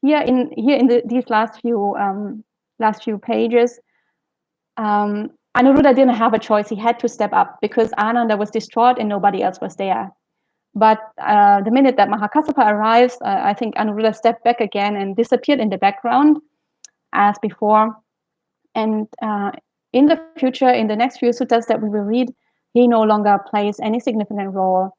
here in these last few pages, Anuruddha didn't have a choice. He had to step up because Ananda was distraught and nobody else was there. But the minute that Mahakassapa arrives, I think Anuruddha stepped back again and disappeared in the background as before. And in the future, in the next few suttas that we will read, he no longer plays any significant role.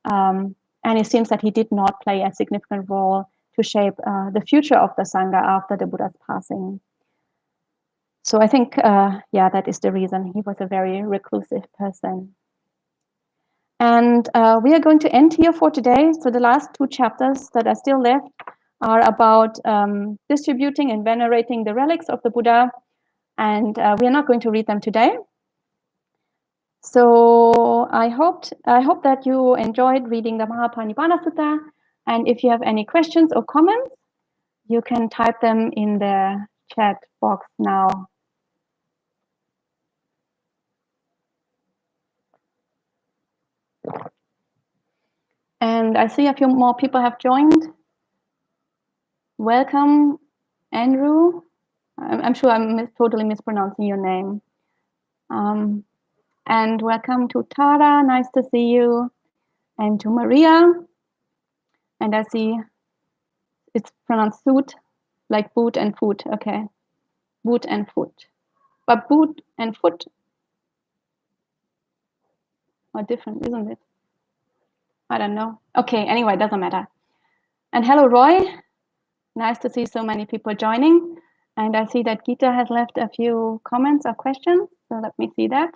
And it seems that he did not play a significant role to shape the future of the Sangha after the Buddha's passing. So I think, that is the reason. He was a very reclusive person. And we are going to end here for today. So the last two chapters that are still left are about distributing and venerating the relics of the Buddha. And we are not going to read them today. So I hope that you enjoyed reading the Mahāparinibbāna Sutta. And if you have any questions or comments, you can type them in the chat box now. And I see a few more people have joined. Welcome, Andrew. I'm sure I'm totally mispronouncing your name. And welcome to Tara, nice to see you. And to Maria. And I see it's pronounced suit, like boot and foot, okay. Boot and foot. But boot and foot are different, isn't it? I don't know. Okay, anyway, it doesn't matter. And hello, Roy. Nice to see so many people joining. And I see that Gita has left a few comments or questions. So let me see that.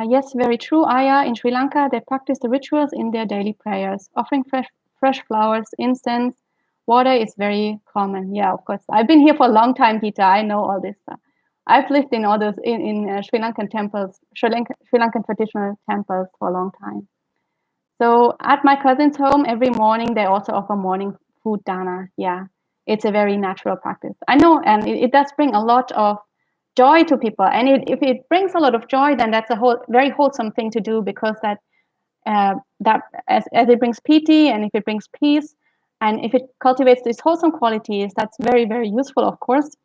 Yes, very true. Ayya, in Sri Lanka, they practice the rituals in their daily prayers. Offering fresh flowers, incense, water is very common. Yeah, of course. I've been here for a long time, Gita. I know all this stuff. I've lived in all those in Sri Lankan temples, Sri Lankan traditional temples for a long time. So at my cousin's home, every morning they also offer morning food dana. Yeah, it's a very natural practice. I know, and it does bring a lot of joy to people. And if it brings a lot of joy, then that's a very wholesome thing to do, because that as it brings piti, and if it brings peace, and if it cultivates these wholesome qualities, that's very, very useful, of course.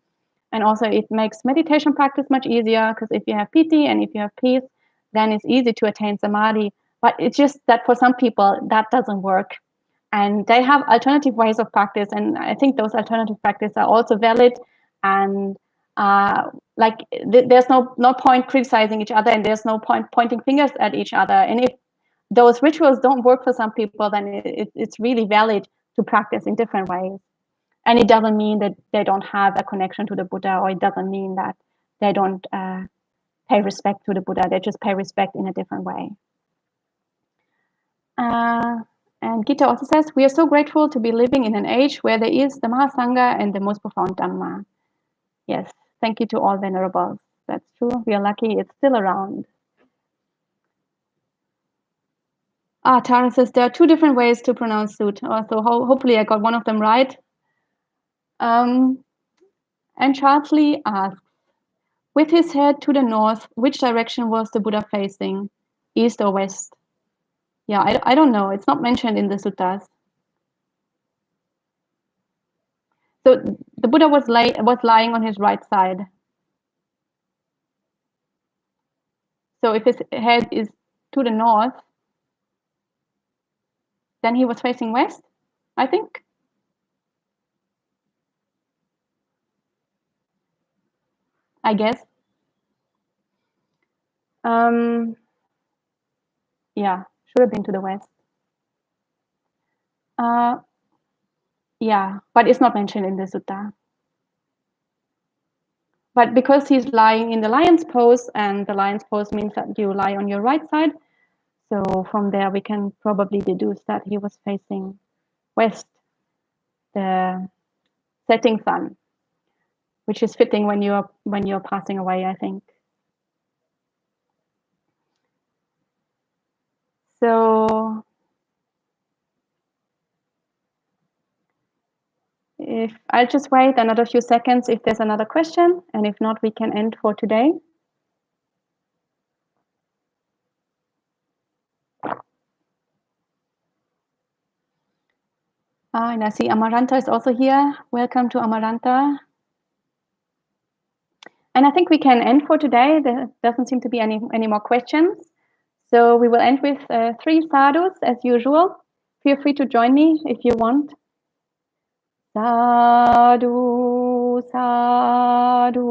And also it makes meditation practice much easier, because if you have piti and if you have peace, then it's easy to attain samadhi. But it's just that for some people that doesn't work, and they have alternative ways of practice, and I think those alternative practices are also valid. And there's no point criticizing each other, and there's no point pointing fingers at each other. And if those rituals don't work for some people, then it's really valid to practice in different ways. And it doesn't mean that they don't have a connection to the Buddha, or it doesn't mean that they don't pay respect to the Buddha. They just pay respect in a different way. And Gita also says, we are so grateful to be living in an age where there is the Mahasangha and the most profound Dhamma. Yes, thank you to all venerables. That's true. We are lucky it's still around. Tara says there are two different ways to pronounce Sut. So hopefully I got one of them right. And Charles Lee asks, with his head to the north, which direction was the Buddha facing? East or west? Yeah, I don't know. It's not mentioned in the suttas. So the Buddha was lying on his right side. So if his head is to the north, then he was facing west, I think. I guess. Yeah, should have been to the west. Yeah, but it's not mentioned in the sutta. But because he's lying in the lion's pose, and the lion's pose means that you lie on your right side, so from there we can probably deduce that he was facing west, the setting sun, which is fitting when you're passing away, I think. So if I'll just wait another few seconds if there's another question, and if not, we can end for today. And I see Amaranta is also here. Welcome to Amaranta. And I think we can end for today. There doesn't seem to be any more questions. So we will end with 3 sadhus as usual. Feel free to join me if you want. Sadhu, sadhu,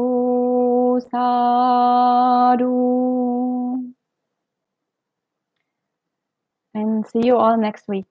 sadhu. And see you all next week.